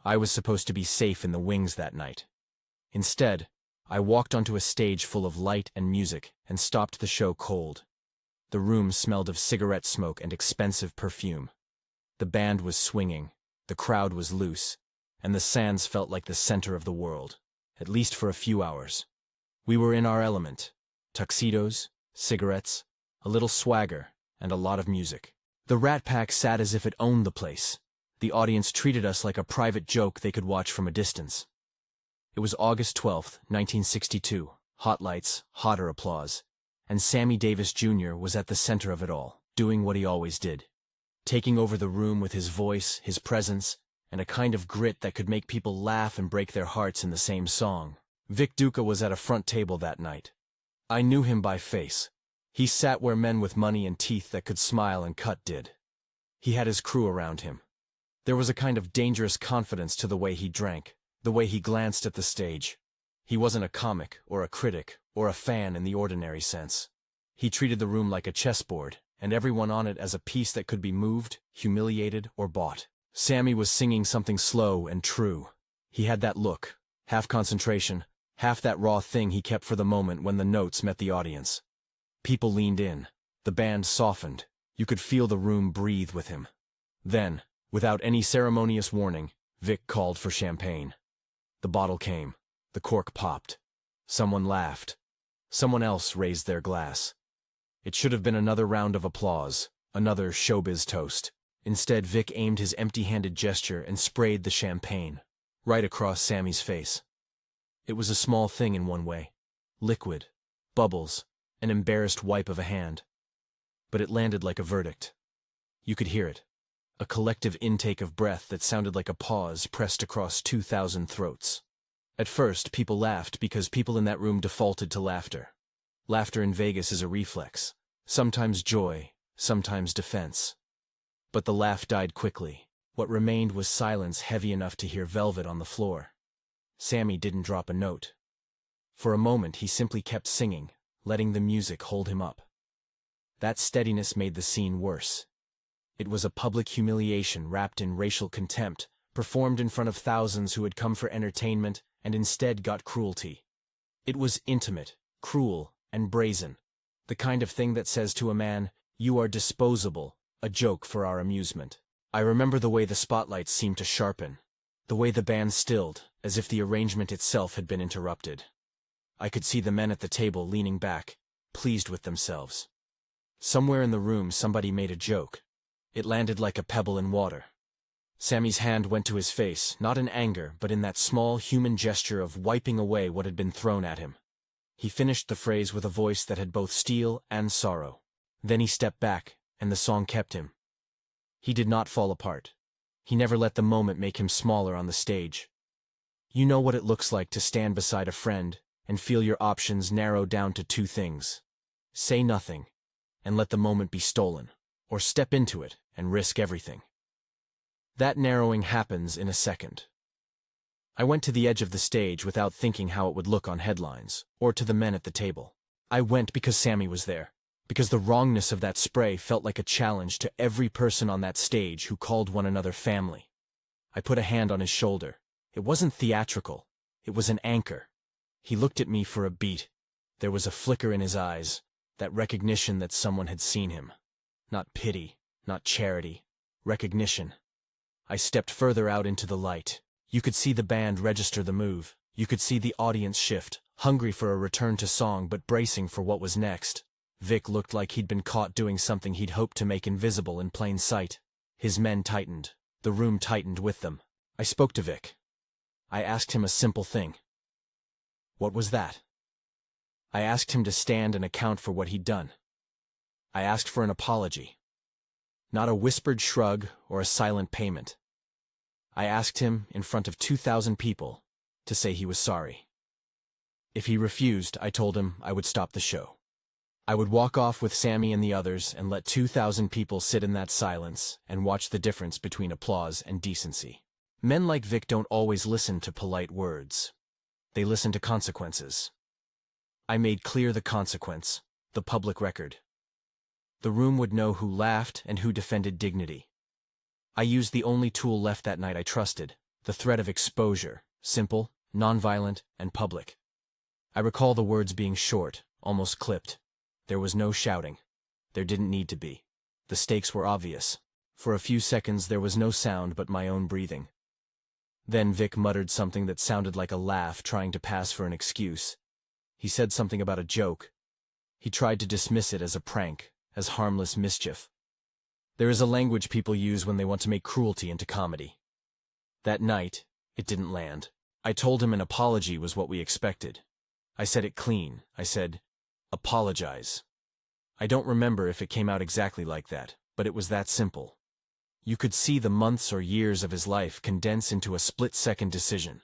I was supposed to be safe in the wings that night. Instead, I walked onto a stage full of light and music and stopped the show cold. The room smelled of cigarette smoke and expensive perfume. The band was swinging, the crowd was loose, and the sands felt like the center of the world, at least for a few hours. We were in our element: tuxedos, cigarettes, a little swagger, and a lot of music. The Rat Pack sat as if it owned the place. The audience treated us like a private joke they could watch from a distance. It was August 12th, 1962, hot lights, hotter applause, and Sammy Davis Jr. was at the center of it all, doing what he always did, taking over the room with his voice, his presence, and a kind of grit that could make people laugh and break their hearts in the same song. Vic Duca was at a front table that night. I knew him by face. He sat where men with money and teeth that could smile and cut did. He had his crew around him. There was a kind of dangerous confidence to the way he drank, the way he glanced at the stage. He wasn't a comic, or a critic, or a fan in the ordinary sense. He treated the room like a chessboard, and everyone on it as a piece that could be moved, humiliated, or bought. Sammy was singing something slow and true. He had that look, half concentration, half that raw thing he kept for the moment when the notes met the audience. People leaned in. The band softened. You could feel the room breathe with him. Then, without any ceremonious warning, Vic called for champagne. The bottle came. The cork popped. Someone laughed. Someone else raised their glass. It should have been another round of applause, another showbiz toast. Instead, Vic aimed his empty-handed gesture and sprayed the champagne, right across Sammy's face. It was a small thing in one way. Liquid, bubbles, an embarrassed wipe of a hand. But it landed like a verdict. You could hear it. A collective intake of breath that sounded like a pause pressed across 2,000 throats. At first, people laughed because people in that room defaulted to laughter. Laughter in Vegas is a reflex. Sometimes joy, sometimes defense. But the laugh died quickly. What remained was silence heavy enough to hear velvet on the floor. Sammy didn't drop a note. For a moment, he simply kept singing, letting the music hold him up. That steadiness made the scene worse. It was a public humiliation wrapped in racial contempt, performed in front of thousands who had come for entertainment and instead got cruelty. It was intimate, cruel, and brazen. The kind of thing that says to a man, "You are disposable, a joke for our amusement." I remember the way the spotlights seemed to sharpen, the way the band stilled, as if the arrangement itself had been interrupted. I could see the men at the table leaning back, pleased with themselves. Somewhere in the room somebody made a joke. It landed like a pebble in water. Sammy's hand went to his face, not in anger, but in that small human gesture of wiping away what had been thrown at him. He finished the phrase with a voice that had both steel and sorrow. Then he stepped back, and the song kept him. He did not fall apart. He never let the moment make him smaller on the stage. You know what it looks like to stand beside a friend and feel your options narrow down to two things. Say nothing, and let the moment be stolen, or step into it and risk everything. That narrowing happens in a second. I went to the edge of the stage without thinking how it would look on headlines, or to the men at the table. I went because Sammy was there, because the wrongness of that spray felt like a challenge to every person on that stage who called one another family. I put a hand on his shoulder. It wasn't theatrical. It was an anchor. He looked at me for a beat. There was a flicker in his eyes, that recognition that someone had seen him. Not pity, not charity, recognition. I stepped further out into the light. You could see the band register the move. You could see the audience shift, hungry for a return to song but bracing for what was next. Vic looked like he'd been caught doing something he'd hoped to make invisible in plain sight. His men tightened. The room tightened with them. I spoke to Vic. I asked him a simple thing. What was that? I asked him to stand and account for what he'd done. I asked for an apology. Not a whispered shrug or a silent payment. I asked him, in front of 2,000 people, to say he was sorry. If he refused, I told him I would stop the show. I would walk off with Sammy and the others and let 2,000 people sit in that silence and watch the difference between applause and decency. Men like Vic don't always listen to polite words. They listen to consequences. I made clear the consequence, the public record. The room would know who laughed and who defended dignity. I used the only tool left that night I trusted, The threat of exposure, simple, nonviolent, and public. I recall the words being short, almost clipped. There was no shouting. There didn't need to be. The stakes were obvious. For a few seconds there was no sound but my own breathing. Then Vic muttered something that sounded like a laugh trying to pass for an excuse. He said something about a joke. He tried to dismiss it as a prank, as harmless mischief. There is a language people use when they want to make cruelty into comedy. That night, it didn't land. I told him an apology was what we expected. I said it clean. I said, "Apologize." I don't remember if it came out exactly like that, but it was that simple. You could see the months or years of his life condense into a split-second decision.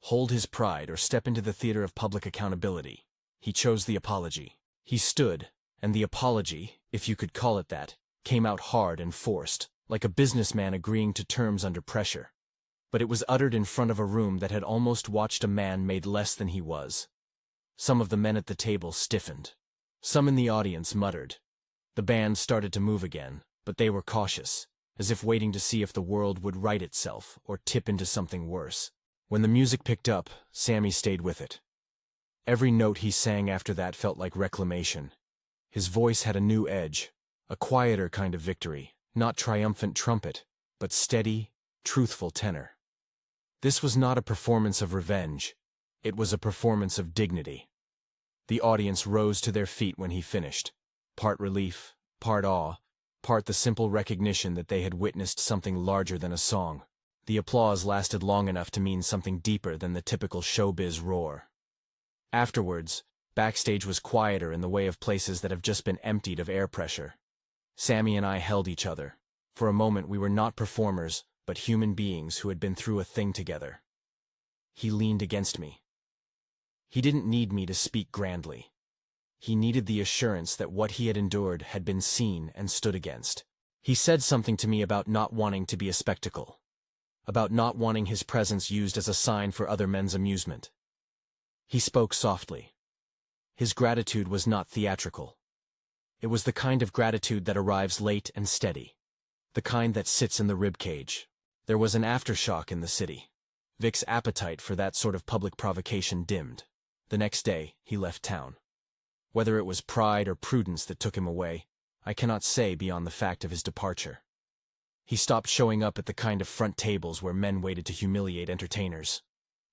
Hold his pride or step into the theater of public accountability. He chose the apology. He stood, and the apology, if you could call it that, came out hard and forced, like a businessman agreeing to terms under pressure. But it was uttered in front of a room that had almost watched a man made less than he was. Some of the men at the table stiffened. Some in the audience muttered. The band started to move again, but they were cautious, as if waiting to see if the world would right itself or tip into something worse. When the music picked up, Sammy stayed with it. Every note he sang after that felt like reclamation. His voice had a new edge, a quieter kind of victory, not triumphant trumpet, but steady, truthful tenor. This was not a performance of revenge. It was a performance of dignity. The audience rose to their feet when he finished, part relief, part awe, part the simple recognition that they had witnessed something larger than a song. The applause lasted long enough to mean something deeper than the typical showbiz roar. Afterwards, backstage was quieter in the way of places that have just been emptied of air pressure. Sammy and I held each other. For a moment we were not performers, but human beings who had been through a thing together. He leaned against me. He didn't need me to speak grandly. He needed the assurance that what he had endured had been seen and stood against. He said something to me about not wanting to be a spectacle, about not wanting his presence used as a sign for other men's amusement. He spoke softly. His gratitude was not theatrical. It was the kind of gratitude that arrives late and steady, the kind that sits in the ribcage. There was an aftershock in the city. Vic's appetite for that sort of public provocation dimmed. The next day, he left town. Whether it was pride or prudence that took him away, I cannot say beyond the fact of his departure. He stopped showing up at the kind of front tables where men waited to humiliate entertainers.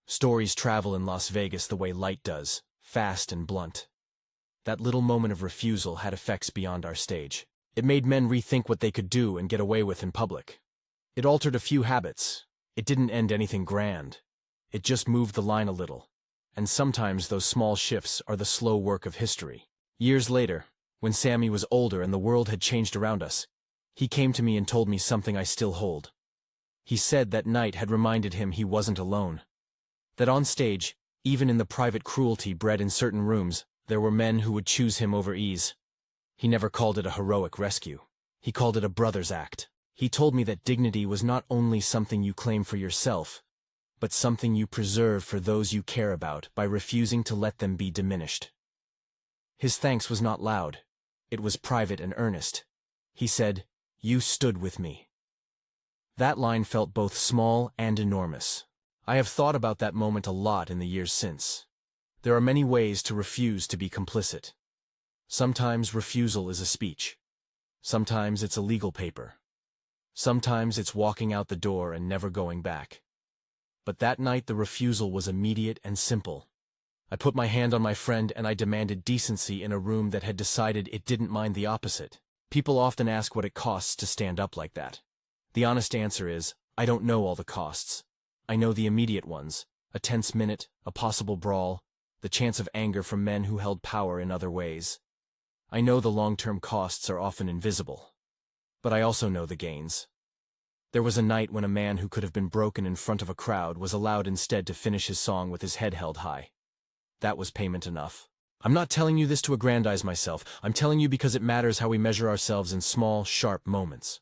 Stories travel in Las Vegas the way light does, fast and blunt. That little moment of refusal had effects beyond our stage. It made men rethink what they could do and get away with in public. It altered a few habits. It didn't end anything grand. It just moved the line a little. And sometimes those small shifts are the slow work of history. Years later, when Sammy was older and the world had changed around us, he came to me and told me something I still hold. He said that night had reminded him he wasn't alone. That on stage, even in the private cruelty bred in certain rooms, there were men who would choose him over ease. He never called it a heroic rescue. He called it a brother's act. He told me that dignity was not only something you claim for yourself, but something you preserve for those you care about by refusing to let them be diminished. His thanks was not loud. It was private and earnest. He said, "You stood with me." That line felt both small and enormous. I have thought about that moment a lot in the years since. There are many ways to refuse to be complicit. Sometimes refusal is a speech. Sometimes it's a legal paper. Sometimes it's walking out the door and never going back. But that night the refusal was immediate and simple. I put my hand on my friend and I demanded decency in a room that had decided it didn't mind the opposite. People often ask what it costs to stand up like that. The honest answer is, I don't know all the costs. I know the immediate ones: a tense minute, a possible brawl, the chance of anger from men who held power in other ways. I know the long-term costs are often invisible. But I also know the gains. There was a night when a man who could have been broken in front of a crowd was allowed instead to finish his song with his head held high. That was payment enough. I'm not telling you this to aggrandize myself. I'm telling you because it matters how we measure ourselves in small, sharp moments.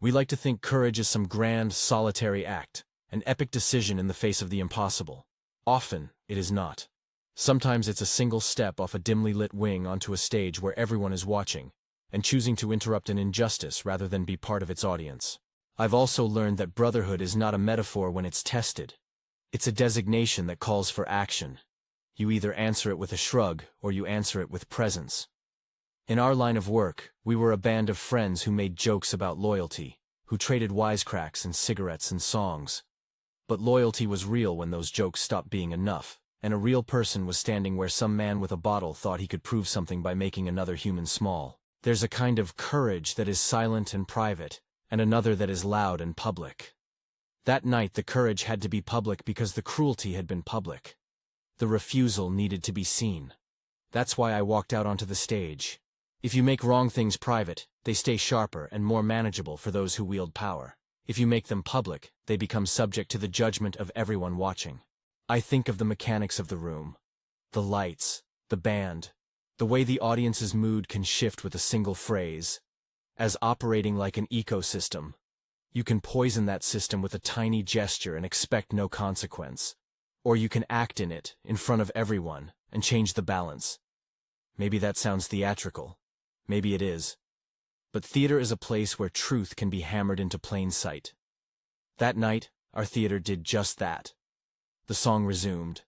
We like to think courage is some grand, solitary act, an epic decision in the face of the impossible. Often, it is not. Sometimes it's a single step off a dimly lit wing onto a stage where everyone is watching, and choosing to interrupt an injustice rather than be part of its audience. I've also learned that brotherhood is not a metaphor when it's tested. It's a designation that calls for action. You either answer it with a shrug, or you answer it with presence. In our line of work, we were a band of friends who made jokes about loyalty, who traded wisecracks and cigarettes and songs. But loyalty was real when those jokes stopped being enough, and a real person was standing where some man with a bottle thought he could prove something by making another human small. There's a kind of courage that is silent and private, and another that is loud and public. That night the courage had to be public because the cruelty had been public. The refusal needed to be seen. That's why I walked out onto the stage. If you make wrong things private, they stay sharper and more manageable for those who wield power. If you make them public, they become subject to the judgment of everyone watching. I think of the mechanics of the room. The lights, the band, the way the audience's mood can shift with a single phrase. As operating like an ecosystem. You can poison that system with a tiny gesture and expect no consequence. Or you can act in it, in front of everyone, and change the balance. Maybe that sounds theatrical. Maybe it is. But theater is a place where truth can be hammered into plain sight. That night, our theater did just that. The song resumed.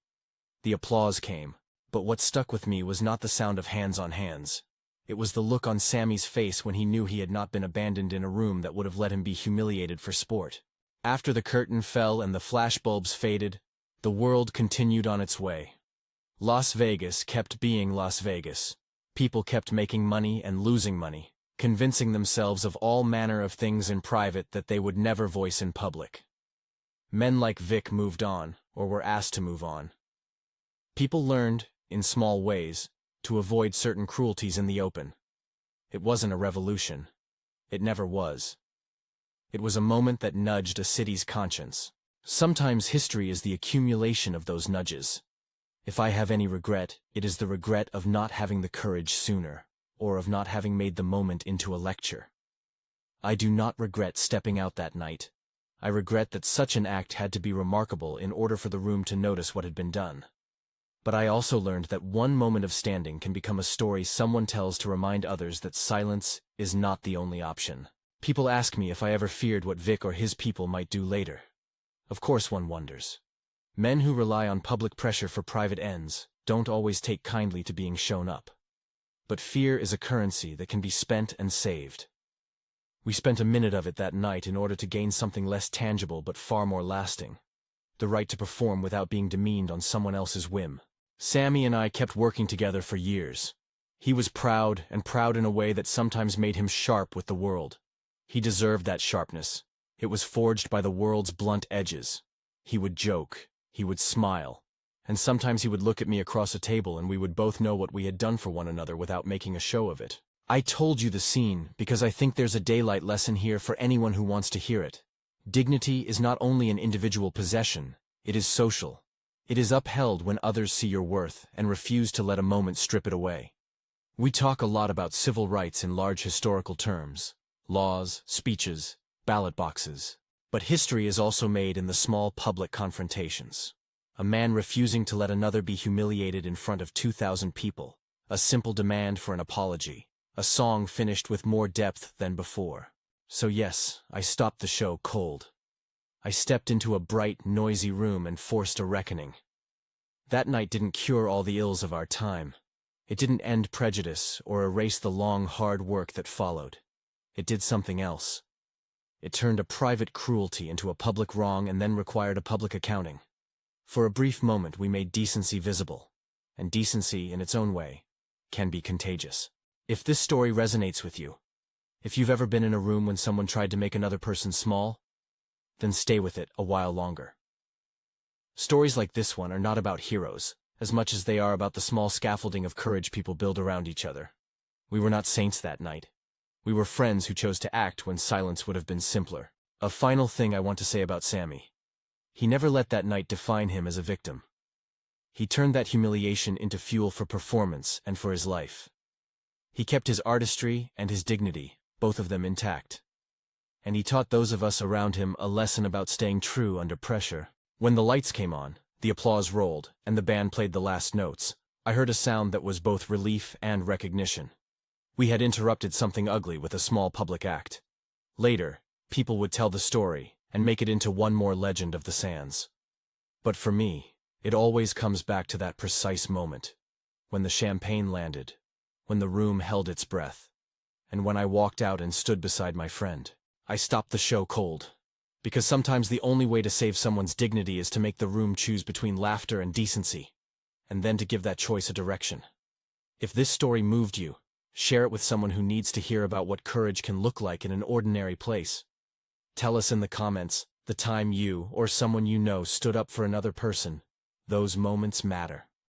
The applause came, but what stuck with me was not the sound of hands on hands. It was the look on Sammy's face when he knew he had not been abandoned in a room that would have let him be humiliated for sport. After the curtain fell and the flashbulbs faded, the world continued on its way. Las Vegas kept being Las Vegas. People kept making money and losing money, convincing themselves of all manner of things in private that they would never voice in public. Men like Vic moved on, or were asked to move on. People learned, in small ways, to avoid certain cruelties in the open. It wasn't a revolution. It never was. It was a moment that nudged a city's conscience. Sometimes history is the accumulation of those nudges. If I have any regret, it is the regret of not having the courage sooner, or of not having made the moment into a lecture. I do not regret stepping out that night. I regret that such an act had to be remarkable in order for the room to notice what had been done. But I also learned that one moment of standing can become a story someone tells to remind others that silence is not the only option. People ask me if I ever feared what Vic or his people might do later. Of course one wonders. Men who rely on public pressure for private ends don't always take kindly to being shown up. But fear is a currency that can be spent and saved. We spent a minute of it that night in order to gain something less tangible but far more lasting. The right to perform without being demeaned on someone else's whim. Sammy and I kept working together for years. He was proud, and proud in a way that sometimes made him sharp with the world. He deserved that sharpness. It was forged by the world's blunt edges. He would joke, he would smile, and sometimes he would look at me across a table and we would both know what we had done for one another without making a show of it. I told you the scene because I think there's a daylight lesson here for anyone who wants to hear it. Dignity is not only an individual possession, it is social. It is upheld when others see your worth and refuse to let a moment strip it away. We talk a lot about civil rights in large historical terms, laws, speeches, ballot boxes. But history is also made in the small public confrontations. A man refusing to let another be humiliated in front of 2,000 people, a simple demand for an apology, a song finished with more depth than before. So yes, I stopped the show cold. I stepped into a bright, noisy room and forced a reckoning. That night didn't cure all the ills of our time. It didn't end prejudice or erase the long, hard work that followed. It did something else. It turned a private cruelty into a public wrong and then required a public accounting. For a brief moment we made decency visible. And decency, in its own way, can be contagious. If this story resonates with you, if you've ever been in a room when someone tried to make another person small, then stay with it a while longer. Stories like this one are not about heroes, as much as they are about the small scaffolding of courage people build around each other. We were not saints that night. We were friends who chose to act when silence would have been simpler. A final thing I want to say about Sammy. He never let that night define him as a victim. He turned that humiliation into fuel for performance and for his life. He kept his artistry and his dignity, both of them intact. And he taught those of us around him a lesson about staying true under pressure. When the lights came on, the applause rolled, and the band played the last notes, I heard a sound that was both relief and recognition. We had interrupted something ugly with a small public act. Later, People would tell the story and make it into one more legend of the sands. But for me, it always comes back to that precise moment, when the champagne landed, when the room held its breath, and when I walked out and stood beside my friend. I stopped the show cold, because sometimes the only way to save someone's dignity is to make the room choose between laughter and decency, and then to give that choice a direction. If this story moved you, share it with someone who needs to hear about what courage can look like in an ordinary place. Tell us in the comments the time you or someone you know stood up for another person. Those moments matter.